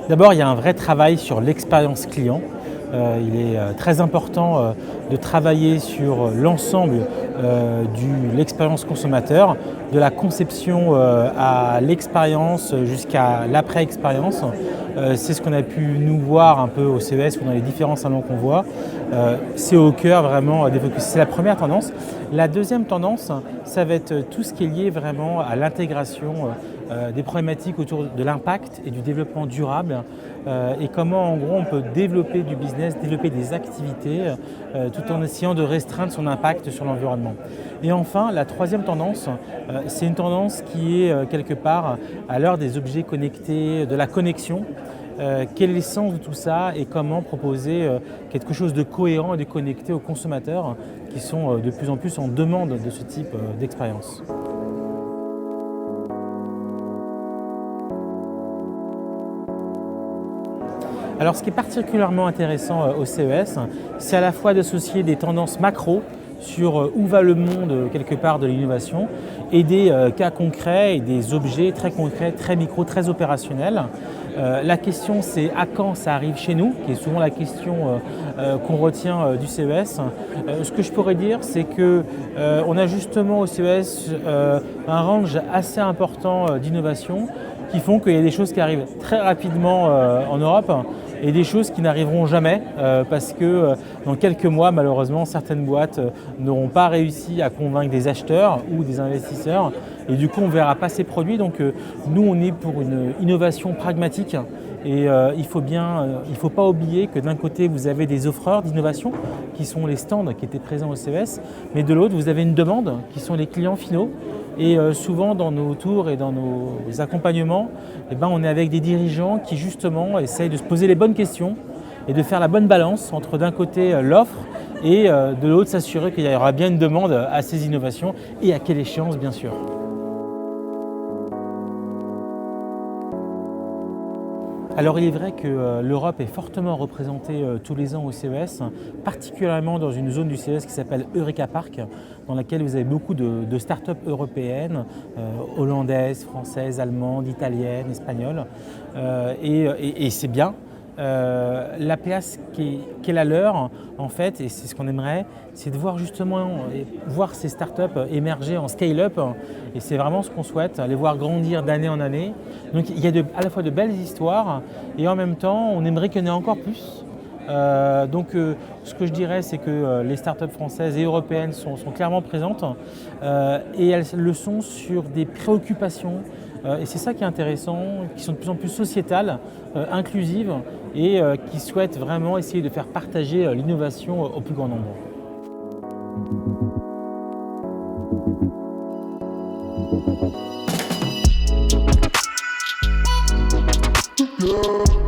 D'abord, il y a un vrai travail sur l'expérience client. Il est très important de travailler sur l'ensemble de l'expérience consommateur, de la conception à l'expérience jusqu'à l'après-expérience. C'est ce qu'on a pu nous voir un peu au CES ou dans les différents salons qu'on voit. C'est au cœur vraiment des focus. C'est la première tendance. La deuxième tendance, ça va être tout ce qui est lié vraiment à l'intégration des problématiques autour de l'impact et du développement durable et comment en gros on peut développer du business, développer des activités tout en essayant de restreindre son impact sur l'environnement. Et enfin, la troisième tendance, c'est une tendance qui est quelque part à l'heure des objets connectés, de la connexion. Quel est l'essence de tout ça et comment proposer quelque chose de cohérent et de connecté aux consommateurs qui sont de plus en plus en demande de ce type d'expérience. Alors ce qui est particulièrement intéressant au CES, c'est à la fois d'associer des tendances macro sur où va le monde quelque part de l'innovation et des cas concrets et des objets très concrets, très micro, très opérationnels. La question c'est à quand ça arrive chez nous, qui est souvent la question qu'on retient du CES. Ce que je pourrais dire c'est qu'on a justement au CES un range assez important d'innovation qui font qu'il y a des choses qui arrivent très rapidement en Europe et des choses qui n'arriveront jamais parce que dans quelques mois, malheureusement, certaines boîtes n'auront pas réussi à convaincre des acheteurs ou des investisseurs et du coup, on ne verra pas ces produits. Donc nous, on est pour une innovation pragmatique et il faut pas oublier que d'un côté, vous avez des offreurs d'innovation qui sont les stands qui étaient présents au CES, mais de l'autre, vous avez une demande qui sont les clients finaux. Et souvent dans nos tours et dans nos accompagnements, on est avec des dirigeants qui justement essayent de se poser les bonnes questions et de faire la bonne balance entre d'un côté l'offre et de l'autre s'assurer qu'il y aura bien une demande à ces innovations et à quelle échéance bien sûr. Alors il est vrai que l'Europe est fortement représentée tous les ans au CES, particulièrement dans une zone du CES qui s'appelle Eureka Park, dans laquelle vous avez beaucoup de startups européennes, hollandaises, françaises, allemandes, italiennes, espagnoles, et c'est bien. La place qui est la leur, en fait, et c'est ce qu'on aimerait, c'est de voir justement voir ces startups émerger en scale-up. Et c'est vraiment ce qu'on souhaite, les voir grandir d'année en année. Donc il y a à la fois de belles histoires et en même temps, on aimerait qu'il y en ait encore plus. Ce que je dirais, c'est que les startups françaises et européennes sont clairement présentes et elles le sont sur des préoccupations. Et c'est ça qui est intéressant, qui sont de plus en plus sociétales, inclusives et qui souhaitent vraiment essayer de faire partager l'innovation au plus grand nombre. Yeah.